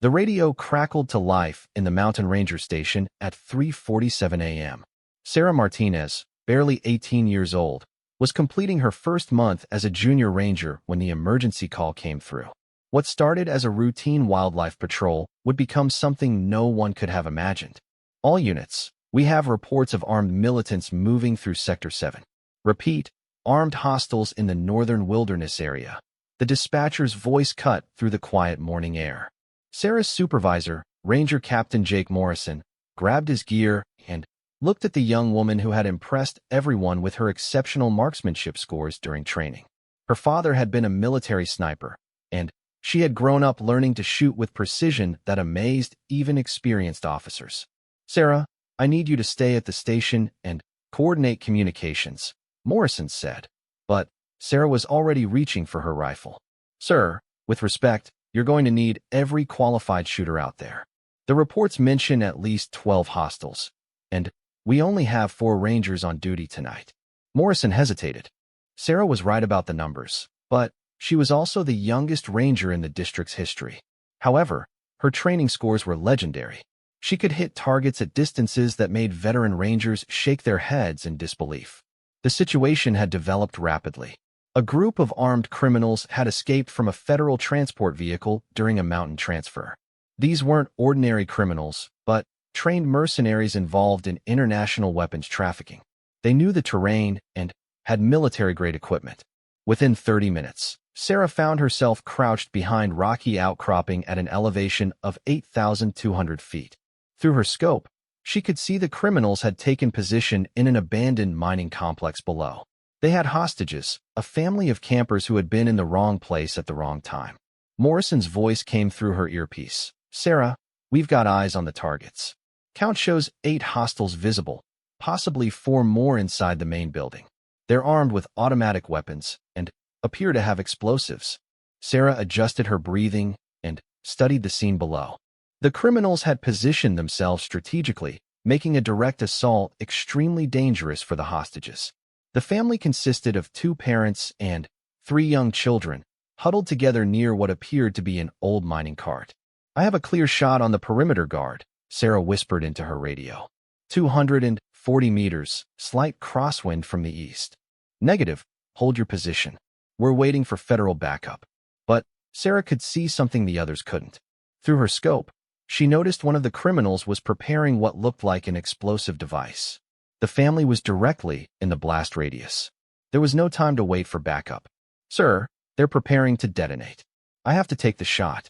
The radio crackled to life in the mountain ranger station at 3:47 a.m. Sarah Martinez, barely 18 years old, was completing her first month as a junior ranger when the emergency call came through. What started as a routine wildlife patrol would become something no one could have imagined. All units, we have reports of armed militants moving through Sector 7. Repeat, armed hostiles in the northern wilderness area. The dispatcher's voice cut through the quiet morning air. Sarah's supervisor, Ranger Captain Jake Morrison, grabbed his gear and looked at the young woman who had impressed everyone with her exceptional marksmanship scores during training. Her father had been a military sniper, and she had grown up learning to shoot with precision that amazed even experienced officers. "Sarah, I need you to stay at the station and coordinate communications," Morrison said. But Sarah was already reaching for her rifle. "Sir, with respect, you're going to need every qualified shooter out there. The reports mention at least 12 hostiles, and we only have 4 rangers on duty tonight." Morrison hesitated. Sarah was right about the numbers, but she was also the youngest ranger in the district's history. However, her training scores were legendary. She could hit targets at distances that made veteran rangers shake their heads in disbelief. The situation had developed rapidly. A group of armed criminals had escaped from a federal transport vehicle during a mountain transfer. These weren't ordinary criminals, but trained mercenaries involved in international weapons trafficking. They knew the terrain and had military-grade equipment. Within 30 minutes, Sarah found herself crouched behind rocky outcropping at an elevation of 8,200 feet. Through her scope, she could see the criminals had taken position in an abandoned mining complex below. They had hostages, a family of campers who had been in the wrong place at the wrong time. Morrison's voice came through her earpiece. "Sarah, we've got eyes on the targets. Count shows 8 hostiles visible, possibly 4 more inside the main building. They're armed with automatic weapons and appear to have explosives." Sarah adjusted her breathing and studied the scene below. The criminals had positioned themselves strategically, making a direct assault extremely dangerous for the hostages. The family consisted of 2 parents and 3 young children, huddled together near what appeared to be an old mining cart. "I have a clear shot on the perimeter guard," Sarah whispered into her radio. 240 meters, slight crosswind from the east. "Negative, hold your position. We're waiting for federal backup." But Sarah could see something the others couldn't. Through her scope, she noticed one of the criminals was preparing what looked like an explosive device. The family was directly in the blast radius. There was no time to wait for backup. "Sir, they're preparing to detonate. I have to take the shot."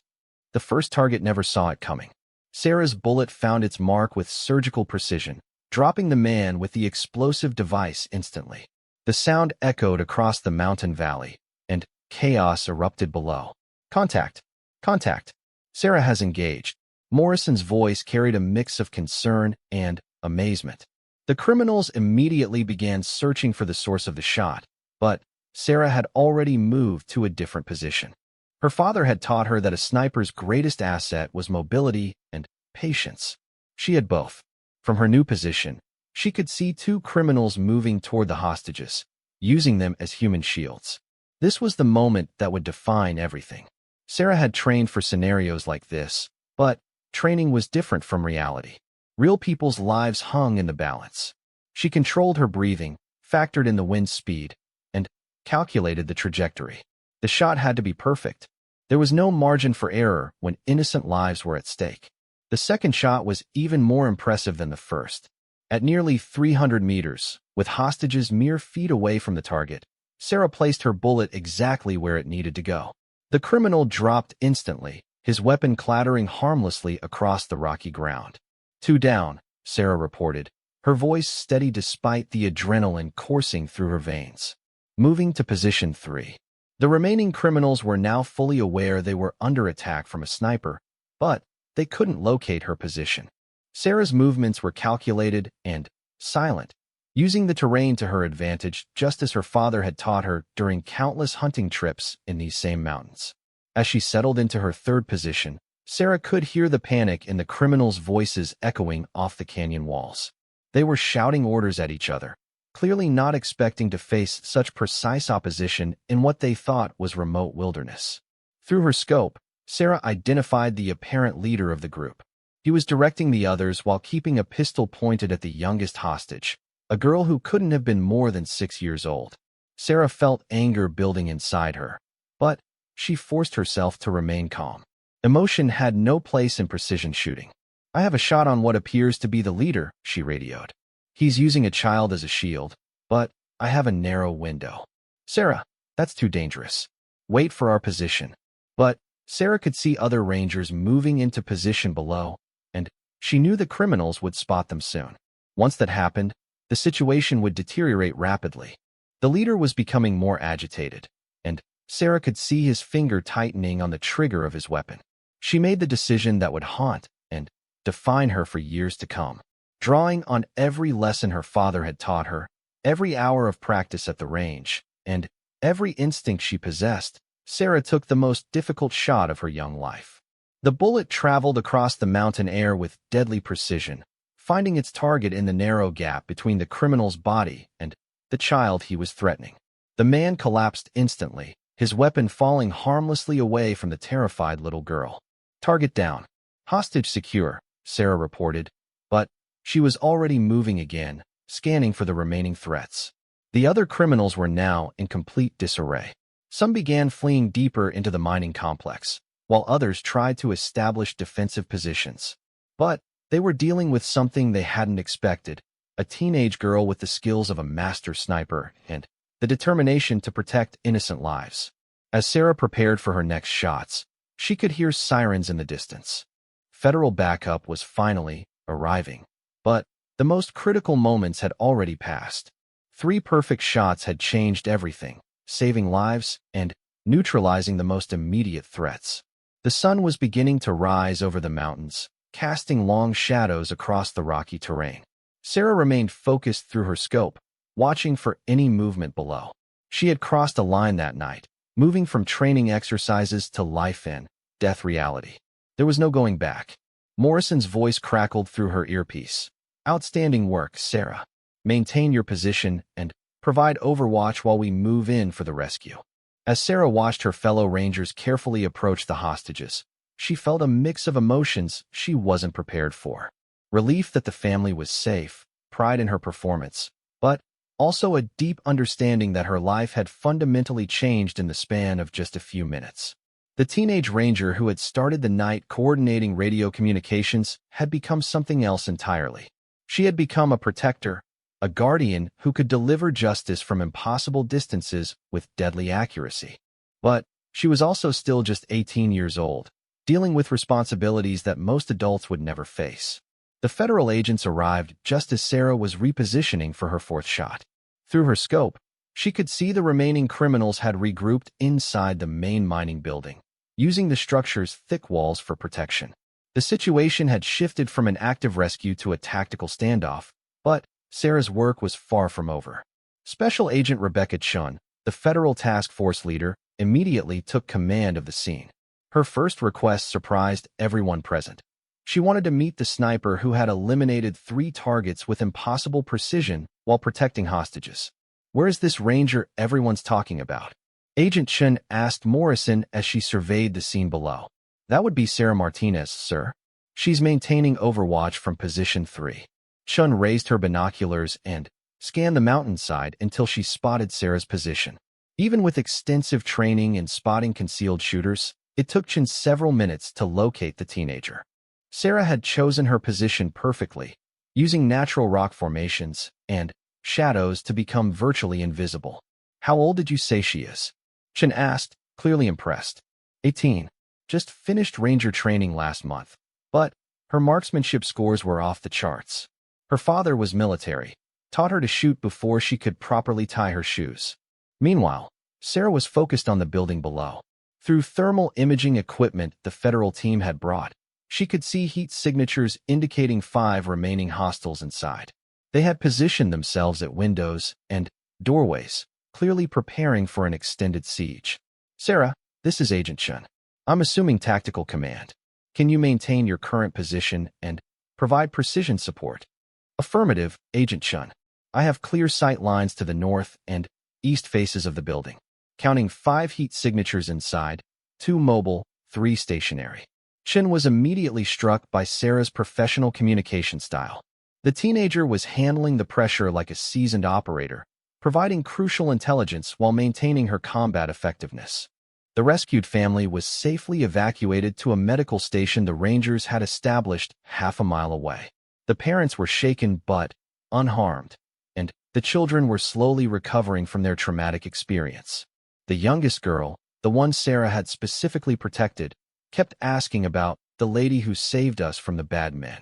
The first target never saw it coming. Sarah's bullet found its mark with surgical precision, dropping the man with the explosive device instantly. The sound echoed across the mountain valley, and chaos erupted below. "Contact! Contact! Sarah has engaged." Morrison's voice carried a mix of concern and amazement. The criminals immediately began searching for the source of the shot, but Sarah had already moved to a different position. Her father had taught her that a sniper's greatest asset was mobility and patience. She had both. From her new position, she could see 2 criminals moving toward the hostages, using them as human shields. This was the moment that would define everything. Sarah had trained for scenarios like this, but training was different from reality. Real people's lives hung in the balance. She controlled her breathing, factored in the wind speed, and calculated the trajectory. The shot had to be perfect. There was no margin for error when innocent lives were at stake. The second shot was even more impressive than the first. At nearly 300 meters, with hostages mere feet away from the target, Sarah placed her bullet exactly where it needed to go. The criminal dropped instantly, his weapon clattering harmlessly across the rocky ground. 2 down, Sarah reported, her voice steady despite the adrenaline coursing through her veins. Moving to position 3. The remaining criminals were now fully aware they were under attack from a sniper, but they couldn't locate her position. Sarah's movements were calculated and silent, using the terrain to her advantage just as her father had taught her during countless hunting trips in these same mountains. As she settled into her third position, Sarah could hear the panic in the criminals' voices echoing off the canyon walls. They were shouting orders at each other, clearly not expecting to face such precise opposition in what they thought was remote wilderness. Through her scope, Sarah identified the apparent leader of the group. He was directing the others while keeping a pistol pointed at the youngest hostage, a girl who couldn't have been more than 6 years old. Sarah felt anger building inside her, but she forced herself to remain calm. Emotion had no place in precision shooting. "I have a shot on what appears to be the leader," she radioed. "He's using a child as a shield, but I have a narrow window." "Sarah, that's too dangerous. Wait for our position." But Sarah could see other rangers moving into position below, and she knew the criminals would spot them soon. Once that happened, the situation would deteriorate rapidly. The leader was becoming more agitated, and Sarah could see his finger tightening on the trigger of his weapon. She made the decision that would haunt and define her for years to come. Drawing on every lesson her father had taught her, every hour of practice at the range, and every instinct she possessed, Sarah took the most difficult shot of her young life. The bullet traveled across the mountain air with deadly precision, finding its target in the narrow gap between the criminal's body and the child he was threatening. The man collapsed instantly, his weapon falling harmlessly away from the terrified little girl. "Target down. Hostage secure," Sarah reported, but she was already moving again, scanning for the remaining threats. The other criminals were now in complete disarray. Some began fleeing deeper into the mining complex, while others tried to establish defensive positions. But they were dealing with something they hadn't expected: a teenage girl with the skills of a master sniper and the determination to protect innocent lives. As Sarah prepared for her next shots, she could hear sirens in the distance. Federal backup was finally arriving, but the most critical moments had already passed. 3 perfect shots had changed everything, saving lives and neutralizing the most immediate threats. The sun was beginning to rise over the mountains, casting long shadows across the rocky terrain. Sarah remained focused through her scope, watching for any movement below. She had crossed a line that night, moving from training exercises to life and death reality. There was no going back. Morrison's voice crackled through her earpiece. "Outstanding work, Sarah. Maintain your position and provide overwatch while we move in for the rescue." As Sarah watched her fellow rangers carefully approach the hostages, she felt a mix of emotions she wasn't prepared for. Relief that the family was safe, pride in her performance, but also a deep understanding that her life had fundamentally changed in the span of just a few minutes. The teenage ranger who had started the night coordinating radio communications had become something else entirely. She had become a protector, a guardian who could deliver justice from impossible distances with deadly accuracy. But she was also still just 18 years old, dealing with responsibilities that most adults would never face. The federal agents arrived just as Sarah was repositioning for her 4th shot. Through her scope, she could see the remaining criminals had regrouped inside the main mining building, using the structure's thick walls for protection. The situation had shifted from an active rescue to a tactical standoff, but Sarah's work was far from over. Special Agent Rebecca Chun, the federal task force leader, immediately took command of the scene. Her first request surprised everyone present. She wanted to meet the sniper who had eliminated 3 targets with impossible precision while protecting hostages. "Where is this ranger everyone's talking about?" Agent Chun asked Morrison as she surveyed the scene below. "That would be Sarah Martinez, sir. She's maintaining overwatch from position 3. Chun raised her binoculars and scanned the mountainside until she spotted Sarah's position. Even with extensive training in spotting concealed shooters, it took Chun several minutes to locate the teenager. Sarah had chosen her position perfectly, using natural rock formations and shadows to become virtually invisible. "How old did you say she is?" Chun asked, clearly impressed. 18. Just finished ranger training last month, but her marksmanship scores were off the charts. Her father was military, taught her to shoot before she could properly tie her shoes. Meanwhile, Sarah was focused on the building below. Through thermal imaging equipment the federal team had brought, she could see heat signatures indicating 5 remaining hostiles inside. They had positioned themselves at windows and doorways, clearly preparing for an extended siege. "Sarah, this is Agent Chun. I'm assuming tactical command. Can you maintain your current position and provide precision support?" "Affirmative, Agent Chun. I have clear sight lines to the north and east faces of the building, counting 5 heat signatures inside, 2 mobile, 3 stationary. Chen was immediately struck by Sarah's professional communication style. The teenager was handling the pressure like a seasoned operator, providing crucial intelligence while maintaining her combat effectiveness. The rescued family was safely evacuated to a medical station the Rangers had established half a mile away. The parents were shaken but unharmed, and the children were slowly recovering from their traumatic experience. The youngest girl, the one Sarah had specifically protected, kept asking about the lady who saved us from the bad men.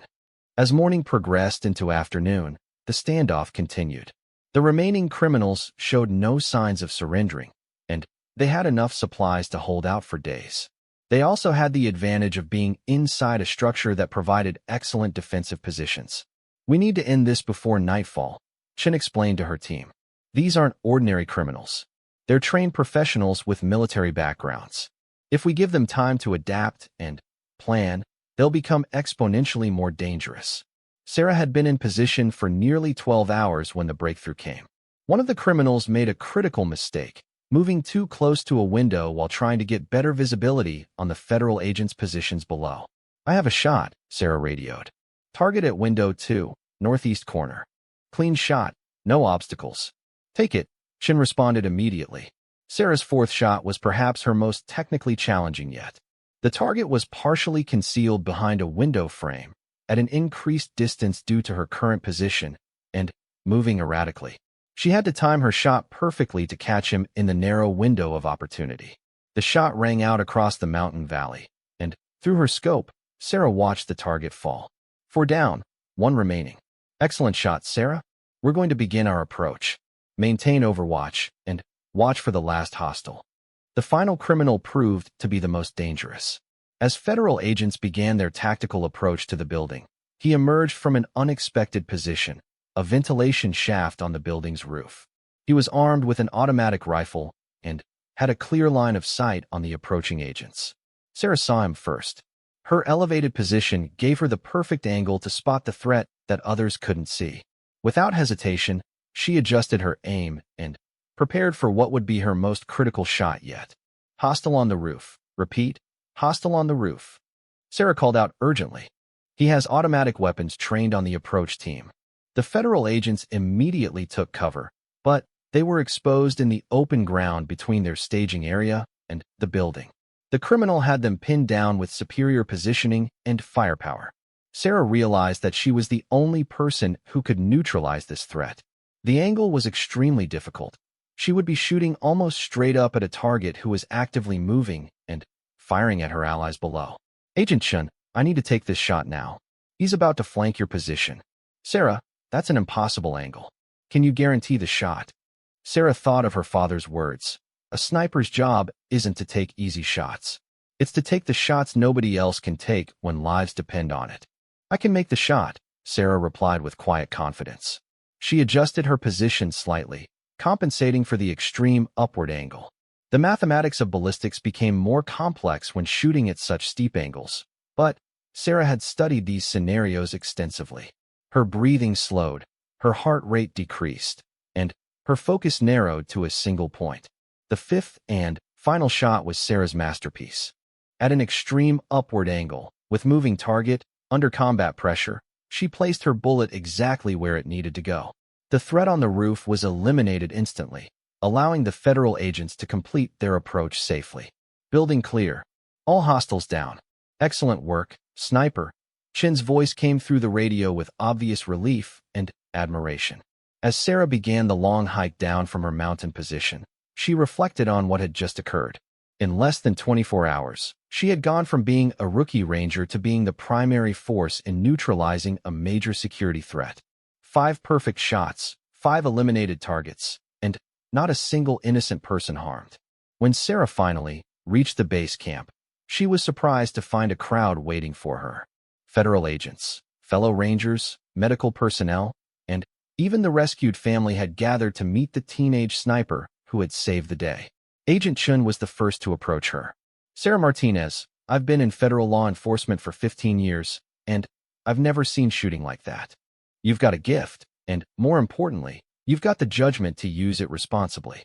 As morning progressed into afternoon, the standoff continued. The remaining criminals showed no signs of surrendering, and they had enough supplies to hold out for days. They also had the advantage of being inside a structure that provided excellent defensive positions. "We need to end this before nightfall," Chen explained to her team. "These aren't ordinary criminals. They're trained professionals with military backgrounds. If we give them time to adapt and plan, they'll become exponentially more dangerous." Sarah had been in position for nearly 12 hours when the breakthrough came. One of the criminals made a critical mistake, moving too close to a window while trying to get better visibility on the federal agents' positions below. "I have a shot," Sarah radioed. "Target at window 2, northeast corner. Clean shot, no obstacles." "Take it," Chen responded immediately. Sarah's fourth shot was perhaps her most technically challenging yet. The target was partially concealed behind a window frame, at an increased distance due to her current position, and moving erratically. She had to time her shot perfectly to catch him in the narrow window of opportunity. The shot rang out across the mountain valley, and, through her scope, Sarah watched the target fall. 4 down, 1 remaining. "Excellent shot, Sarah. We're going to begin our approach. Maintain overwatch, and watch for the last hostile." The final criminal proved to be the most dangerous. As federal agents began their tactical approach to the building, he emerged from an unexpected position, a ventilation shaft on the building's roof. He was armed with an automatic rifle and had a clear line of sight on the approaching agents. Sarah saw him first. Her elevated position gave her the perfect angle to spot the threat that others couldn't see. Without hesitation, she adjusted her aim and prepared for what would be her most critical shot yet. "Hostile on the roof. Repeat, hostile on the roof." Sarah called out urgently. "He has automatic weapons trained on the approach team." The federal agents immediately took cover, but they were exposed in the open ground between their staging area and the building. The criminal had them pinned down with superior positioning and firepower. Sarah realized that she was the only person who could neutralize this threat. The angle was extremely difficult. She would be shooting almost straight up at a target who was actively moving and firing at her allies below. "Agent Chen, I need to take this shot now. He's about to flank your position." "Sarah, that's an impossible angle. Can you guarantee the shot?" Sarah thought of her father's words. A sniper's job isn't to take easy shots. It's to take the shots nobody else can take when lives depend on it. "I can make the shot," Sarah replied with quiet confidence. She adjusted her position slightly, compensating for the extreme upward angle. The mathematics of ballistics became more complex when shooting at such steep angles, but Sarah had studied these scenarios extensively. Her breathing slowed, her heart rate decreased, and her focus narrowed to a single point. The fifth and final shot was Sarah's masterpiece. At an extreme upward angle, with moving target, under combat pressure, she placed her bullet exactly where it needed to go. The threat on the roof was eliminated instantly, allowing the federal agents to complete their approach safely. "Building clear. All hostiles down. Excellent work, sniper." Chen's voice came through the radio with obvious relief and admiration. As Sarah began the long hike down from her mountain position, she reflected on what had just occurred. In less than 24 hours, she had gone from being a rookie ranger to being the primary force in neutralizing a major security threat. 5 perfect shots, 5 eliminated targets, and not a single innocent person harmed. When Sarah finally reached the base camp, she was surprised to find a crowd waiting for her. Federal agents, fellow rangers, medical personnel, and even the rescued family had gathered to meet the teenage sniper who had saved the day. Agent Chun was the first to approach her. "Sarah Martinez, I've been in federal law enforcement for 15 years, and I've never seen shooting like that. You've got a gift, and, more importantly, you've got the judgment to use it responsibly."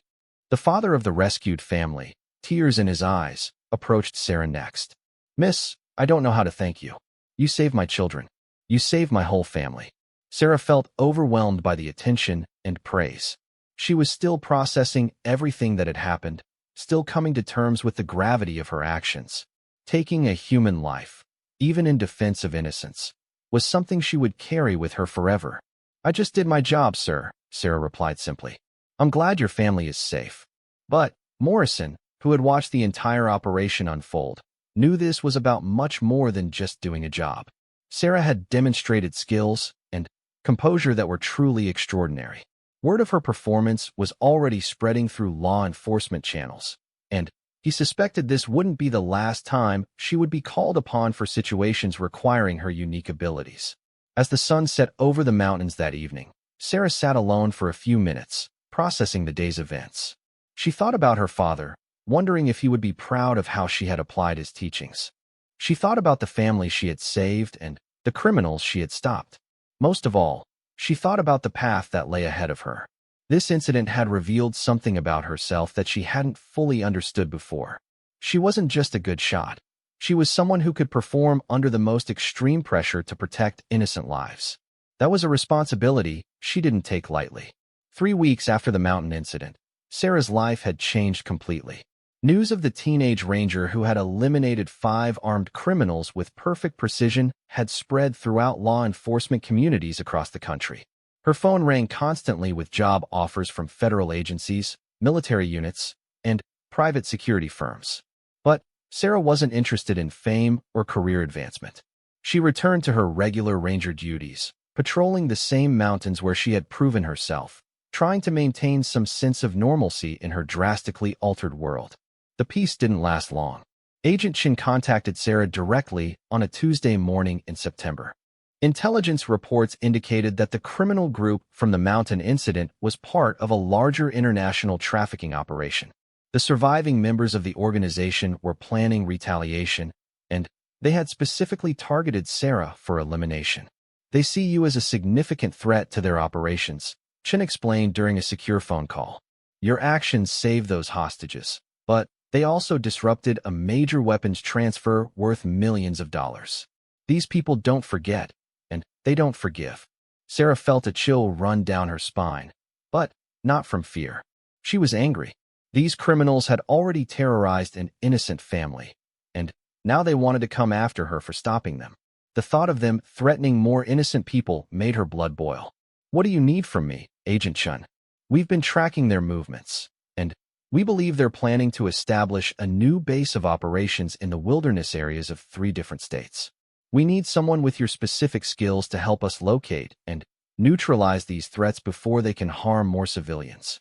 The father of the rescued family, tears in his eyes, approached Sarah next. Miss, I don't know how to thank you. You saved my children. You saved my whole family. Sarah felt overwhelmed by the attention and praise. She was still processing everything that had happened, still coming to terms with the gravity of her actions. Taking a human life, even in defense of innocence, was something she would carry with her forever. I just did my job, sir, Sarah replied simply. I'm glad your family is safe. But Morrison, who had watched the entire operation unfold, knew this was about much more than just doing a job. Sarah had demonstrated skills and composure that were truly extraordinary. Word of her performance was already spreading through law enforcement channels, and he suspected this wouldn't be the last time she would be called upon for situations requiring her unique abilities. As the sun set over the mountains that evening, Sarah sat alone for a few minutes, processing the day's events. She thought about her father, wondering if he would be proud of how she had applied his teachings. She thought about the family she had saved and the criminals she had stopped. Most of all, she thought about the path that lay ahead of her. This incident had revealed something about herself that she hadn't fully understood before. She wasn't just a good shot. She was someone who could perform under the most extreme pressure to protect innocent lives. That was a responsibility she didn't take lightly. 3 weeks after the mountain incident, Sarah's life had changed completely. News of the teenage ranger who had eliminated 5 armed criminals with perfect precision had spread throughout law enforcement communities across the country. Her phone rang constantly with job offers from federal agencies, military units, and private security firms. But Sarah wasn't interested in fame or career advancement. She returned to her regular ranger duties, patrolling the same mountains where she had proven herself, trying to maintain some sense of normalcy in her drastically altered world. The peace didn't last long. Agent Chin contacted Sarah directly on a Tuesday morning in September. Intelligence reports indicated that the criminal group from the mountain incident was part of a larger international trafficking operation. The surviving members of the organization were planning retaliation, and they had specifically targeted Sarah for elimination. They see you as a significant threat to their operations, Chin explained during a secure phone call. Your actions saved those hostages, but they also disrupted a major weapons transfer worth millions of dollars. These people don't forget, and they don't forgive. Sarah felt a chill run down her spine, but not from fear. She was angry. These criminals had already terrorized an innocent family, and now they wanted to come after her for stopping them. The thought of them threatening more innocent people made her blood boil. What do you need from me, Agent Chun? We've been tracking their movements, and we believe they're planning to establish a new base of operations in the wilderness areas of 3 different states. We need someone with your specific skills to help us locate and neutralize these threats before they can harm more civilians.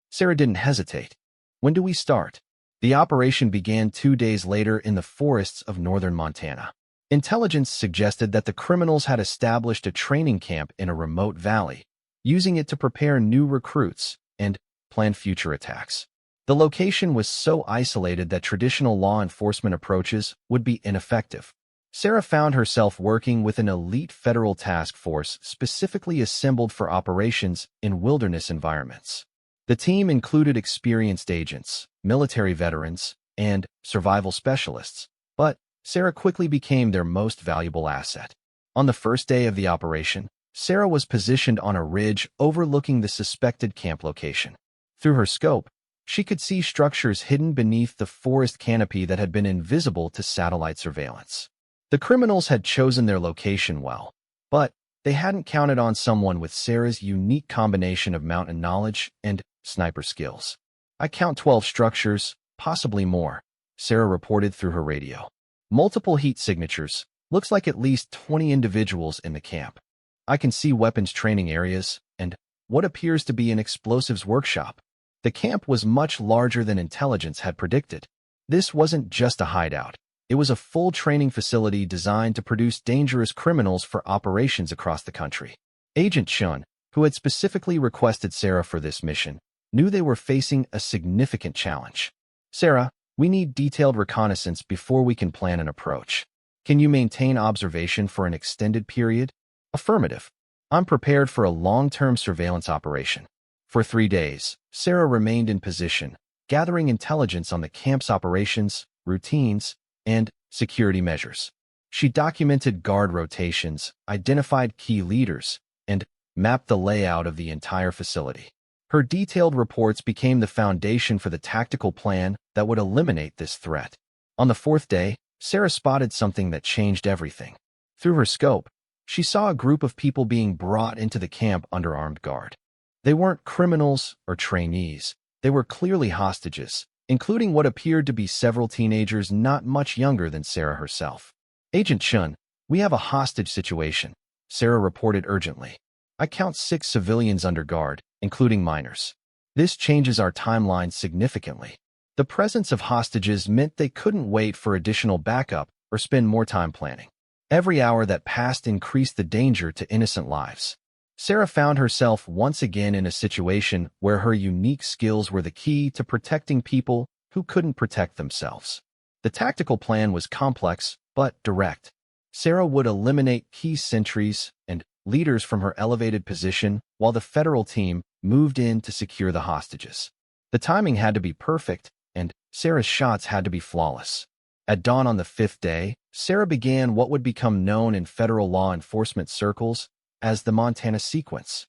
Sarah didn't hesitate. When do we start? The operation began 2 days later in the forests of northern Montana. Intelligence suggested that the criminals had established a training camp in a remote valley, using it to prepare new recruits and plan future attacks. The location was so isolated that traditional law enforcement approaches would be ineffective. Sarah found herself working with an elite federal task force specifically assembled for operations in wilderness environments. The team included experienced agents, military veterans, and survival specialists, but Sarah quickly became their most valuable asset. On the first day of the operation, Sarah was positioned on a ridge overlooking the suspected camp location. Through her scope, she could see structures hidden beneath the forest canopy that had been invisible to satellite surveillance. The criminals had chosen their location well, but they hadn't counted on someone with Sarah's unique combination of mountain knowledge and sniper skills. I count 12 structures, possibly more, Sarah reported through her radio. Multiple heat signatures, looks like at least 20 individuals in the camp. I can see weapons training areas and what appears to be an explosives workshop. The camp was much larger than intelligence had predicted. This wasn't just a hideout. It was a full training facility designed to produce dangerous criminals for operations across the country. Agent Chun, who had specifically requested Sarah for this mission, knew they were facing a significant challenge. Sarah, we need detailed reconnaissance before we can plan an approach. Can you maintain observation for an extended period? Affirmative. I'm prepared for a long-term surveillance operation. For 3 days, Sarah remained in position, gathering intelligence on the camp's operations, routines, and security measures. She documented guard rotations, identified key leaders, and mapped the layout of the entire facility. Her detailed reports became the foundation for the tactical plan that would eliminate this threat. On the fourth day, Sarah spotted something that changed everything. Through her scope, she saw a group of people being brought into the camp under armed guard. They weren't criminals or trainees. They were clearly hostages, including what appeared to be several teenagers not much younger than Sarah herself. "Agent Chun, we have a hostage situation," Sarah reported urgently. "I count 6 civilians under guard, including minors. This changes our timeline significantly." The presence of hostages meant they couldn't wait for additional backup or spend more time planning. Every hour that passed increased the danger to innocent lives. Sarah found herself once again in a situation where her unique skills were the key to protecting people who couldn't protect themselves. The tactical plan was complex but direct. Sarah would eliminate key sentries and leaders from her elevated position while the federal team moved in to secure the hostages. The timing had to be perfect, and Sarah's shots had to be flawless. At dawn on the 5th day, Sarah began what would become known in federal law enforcement circles as the Montana sequence.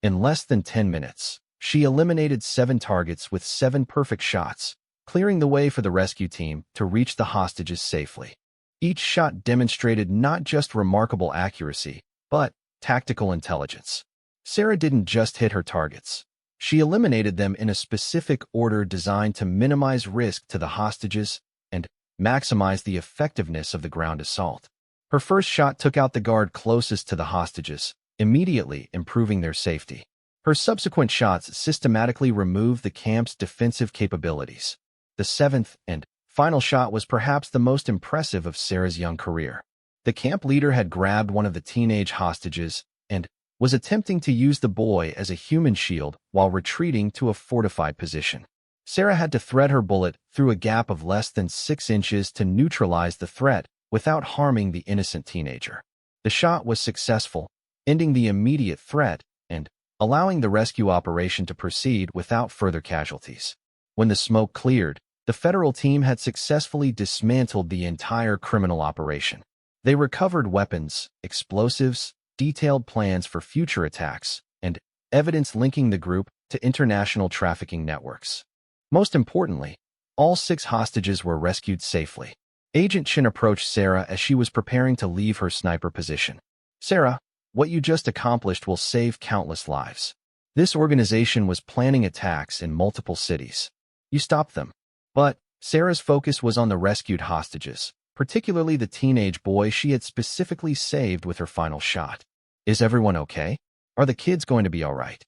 In less than 10 minutes, she eliminated 7 targets with 7 perfect shots, clearing the way for the rescue team to reach the hostages safely. Each shot demonstrated not just remarkable accuracy, but tactical intelligence. Sarah didn't just hit her targets. She eliminated them in a specific order designed to minimize risk to the hostages and maximize the effectiveness of the ground assault. Her first shot took out the guard closest to the hostages, immediately improving their safety. Her subsequent shots systematically removed the camp's defensive capabilities. The 7th and final shot was perhaps the most impressive of Sarah's young career. The camp leader had grabbed one of the teenage hostages and was attempting to use the boy as a human shield while retreating to a fortified position. Sarah had to thread her bullet through a gap of less than 6 inches to neutralize the threat without harming the innocent teenager. The shot was successful, ending the immediate threat and allowing the rescue operation to proceed without further casualties. When the smoke cleared, the federal team had successfully dismantled the entire criminal operation. They recovered weapons, explosives, detailed plans for future attacks, and evidence linking the group to international trafficking networks. Most importantly, all 6 hostages were rescued safely. Agent Chin approached Sarah as she was preparing to leave her sniper position. "Sarah, what you just accomplished will save countless lives. This organization was planning attacks in multiple cities. You stopped them." But Sarah's focus was on the rescued hostages, particularly the teenage boy she had specifically saved with her final shot. "Is everyone okay? Are the kids going to be all right?"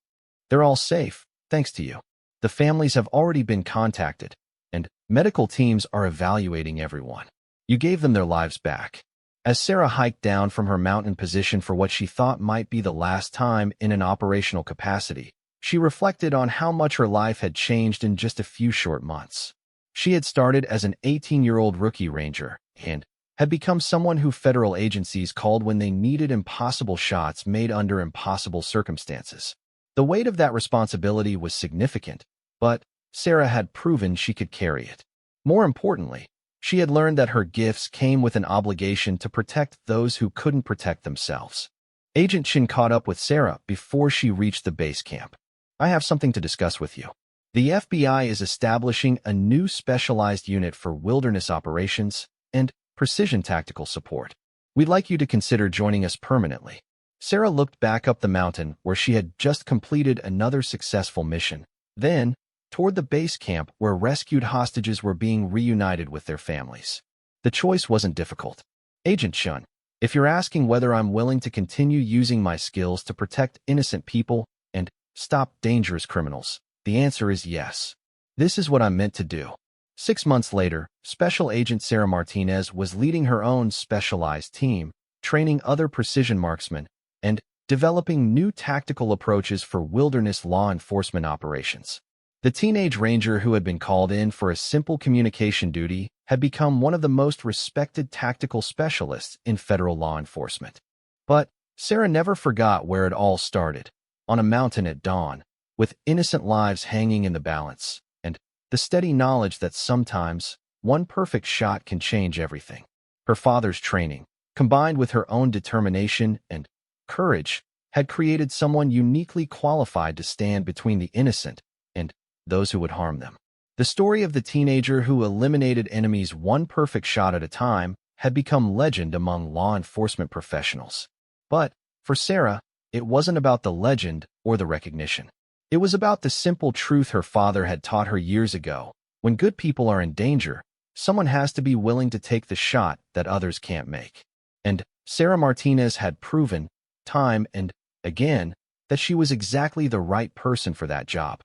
"They're all safe, thanks to you. The families have already been contacted, and medical teams are evaluating everyone. You gave them their lives back." As Sarah hiked down from her mountain position for what she thought might be the last time in an operational capacity, she reflected on how much her life had changed in just a few short months. She had started as an 18-year-old rookie ranger and had become someone who federal agencies called when they needed impossible shots made under impossible circumstances. The weight of that responsibility was significant, but Sarah had proven she could carry it. More importantly, she had learned that her gifts came with an obligation to protect those who couldn't protect themselves. Agent Chin caught up with Sarah before she reached the base camp. "I have something to discuss with you. The FBI is establishing a new specialized unit for wilderness operations and precision tactical support. We'd like you to consider joining us permanently." Sarah looked back up the mountain where she had just completed another successful mission, then toward the base camp where rescued hostages were being reunited with their families. The choice wasn't difficult. "Agent Chun, if you're asking whether I'm willing to continue using my skills to protect innocent people and stop dangerous criminals, the answer is yes. This is what I'm meant to do." 6 months later, Special Agent Sarah Martinez was leading her own specialized team, training other precision marksmen, and developing new tactical approaches for wilderness law enforcement operations. The teenage ranger who had been called in for a simple communication duty had become one of the most respected tactical specialists in federal law enforcement. But Sarah never forgot where it all started, on a mountain at dawn, with innocent lives hanging in the balance, and the steady knowledge that sometimes one perfect shot can change everything. Her father's training, combined with her own determination and courage, had created someone uniquely qualified to stand between the innocent and those who would harm them. The story of the teenager who eliminated enemies one perfect shot at a time had become legend among law enforcement professionals. But for Sarah, it wasn't about the legend or the recognition. It was about the simple truth her father had taught her years ago. When good people are in danger, someone has to be willing to take the shot that others can't make. And Sarah Martinez had proven, time and again, that she was exactly the right person for that job.